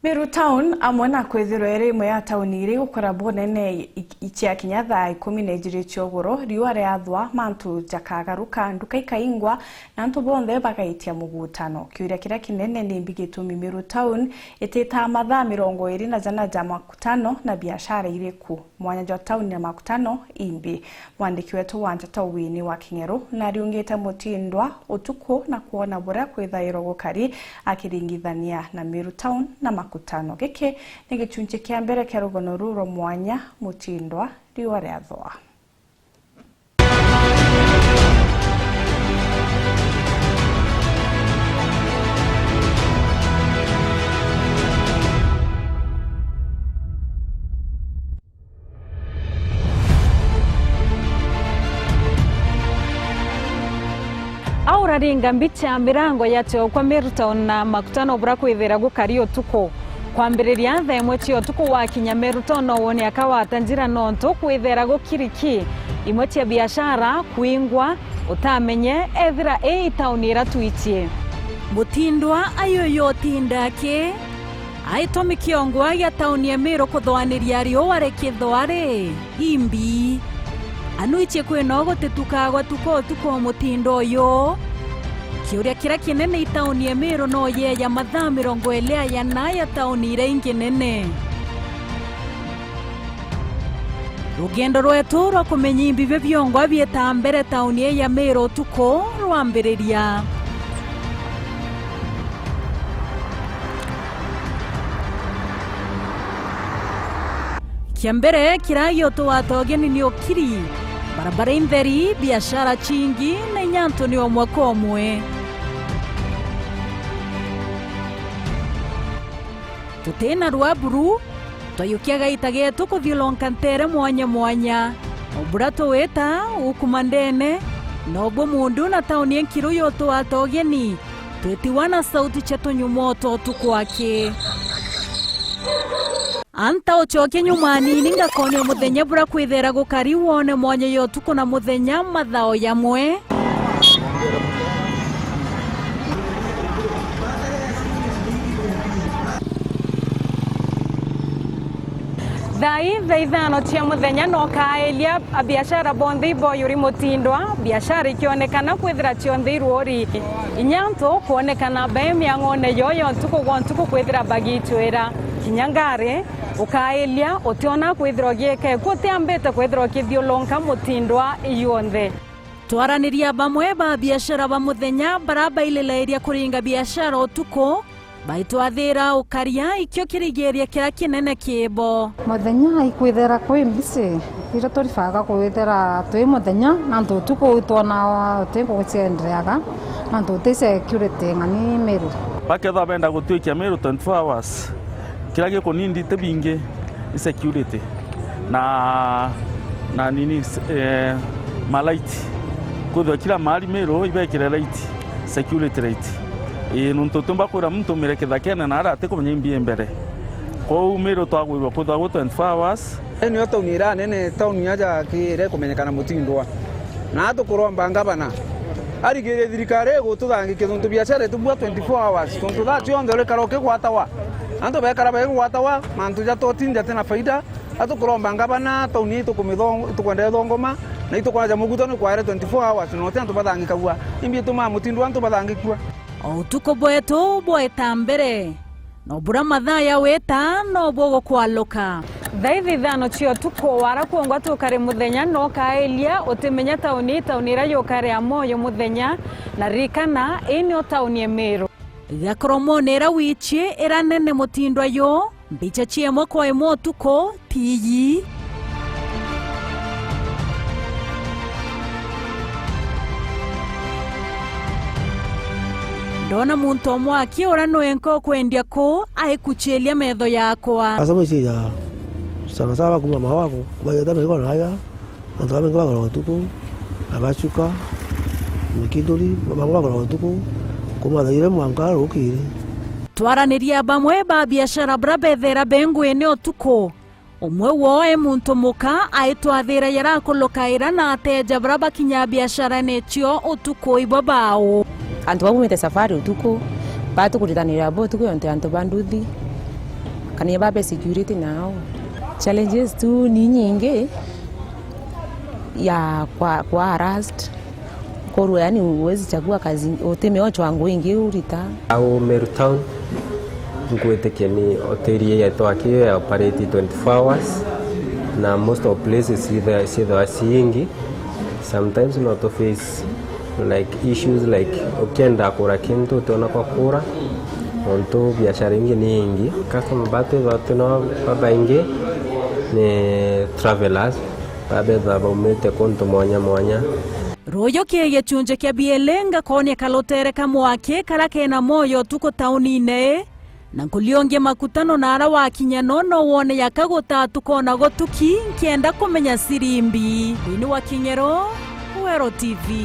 Meru Town amwe na kwithirwo eri imwe ya tauni iri gukora bonene ichia kinya thaa 12 ciogoro riua riathwa mantu jakagaruka nduka ikaingwa na antu bonthe bagaitia mugutano kiuria kiria kinene ni mbigitumi Meru Town itita mathaa 20 na jana makutano na biashara iriku mwanya jwa town ya makutano imbi mwandiki wetu wa Njata Wini wa King'ero na riungite mutindwa utuku na kuona bora kwithairo gukari akiringithania na Meru Town na makutano giki ni gichunje kia mbere kia rugono ruro mwanya mutindwa riua riathwa. Aura ringa mbicha mirango yatyo kwa Meru Town na makutano bura kwithira gukari utuku kwambiriria thaa imwe cia utuku wa kinya Meru Town woni akawata njira nonto kwithira gukiriki imwe cia biashara kuingwa utamenye ethira town ira twitie mutindwa ayoyotindake aitomi kiongwa ya town ya Meru kuthwaniria riua rikithwari imbi anuiche kwino gutetukagwa tuko mutindo yo kiuria kira kinene itauni ya Meru no ye ya mathaa 20 ya naya tauni ire ingi nene rugendo rwetu rwa kumenya imbibe byongwa bieta mbere tauni ya Meru tuko rwambiriria kiambere kirayo tuwatogeni ni okiri barabara indheri biashara chingi na nyanto ni omwako omwe tutena ruaburu toyukiaga itagetu kuthilonka ntere mwanya oburato weta ukumandene nobo mundu na tauni enkiru yo tuwatogeni twetiwana sauti cheto nyumoto tukwake anta ochoke nyumani ninga kone muthenya bura kwithera gukari wone mwanya yo tuko na muthenya mathao yamwe Dhaithano cia muthenya no kaelia biashara bondi boyuri mutindwa biashara ikionekana kwithira chionde irori inyanto kuonekana bemi angone yoyo tuko kwithira bagitwera kinyangare ukaelia otiona kwithira gieke kutiambete kwithira kithiolonka mutindwa iyonde twaraniria bamwe ba biashara ba muthenya baraba ilelairia kuringa biashara otuko baitwathira ukaria ikyo kirigeria kira kinene kibo muthenya ikwithera kwi mbisi ira torifaga kwithera twi muthenya nantu tuko twona tempo gutsendeaga nantu te security ngani Meru baketha benda gutwikia Meru 24 hours kira giko nindi te binge security na nini malaiti kuthwa kila mali Meru ibekire light security light nuntutumba kura mtu mireketha kena na arate kumenya imbi mbere ko Meru twagwirwa kuthwa 24 hours ni tauni ira nene tauni yaja kire kumenyekana mutindwa na tukuromba ngabana arigire thirikari gututhangikia tuntu biashara tubua 24 hours tuntu tha cionthe uri karoke gwatawa antu bekara be gwatawa mantu ja totinja tena faida atukuromba ngabana tauni tukwenda thongoma na itukwaja mugutano kware 24 hours no tantu bathangikagua imbi tuma mutindwa antu bathangikua otuko bwetu bweta mbere no bura mathaa ya weta no bogo kwaluka Dhaithano cio tuko wara kuongwa tukare muthenya no kaelia utimenya tauni ira yokare amoyo muthenya na rikana ino tauni ya Meru gakromone wichi era nene mutindwa yo mbicha chiemo kwa emo tuko tiyi Dona muntu omwe akiora no enko kwendia ko aikuchelia medho yakwa asamo sija sana sawa kuma mawako bayada meko haya ndo meko kwa tuku abachuka mikidoli mama kwa tuku kuma dhaire mwanga rukiri twaraniria bamwe ba biashara brabethera bengwene otuko omwe woe muntu muka aitwathira yarakolokaira na ateja braba kinya biashara necho otuko ibabao antu bagumite safari utuku batu kuritanira bo tuku yonte antu banduthi kanibabe security nao. Challenges tu ni nyingi ya kwa harassed koru, yani uwezi chagua kazi utemeocho wangu ingi urita au Meru Town ngwete ni hoteli yetu akiyo ya operate 24 hours na most of places either siingi. Sometimes not to face like issues like ukienda kura kintu tuna kwa kura onto biashara nyingi nyingi customer bate no babaingi ni travelers babe umete konto mwanya royo kiege chunje kia bielenga konia kalotere kamwake kara kena moyo tuko taunine na kulionge makutano nara wa kinyanono wone yakagota tukona gotuki kienda kumenya sirimbi. Ini wa Kinyero, Wero TV.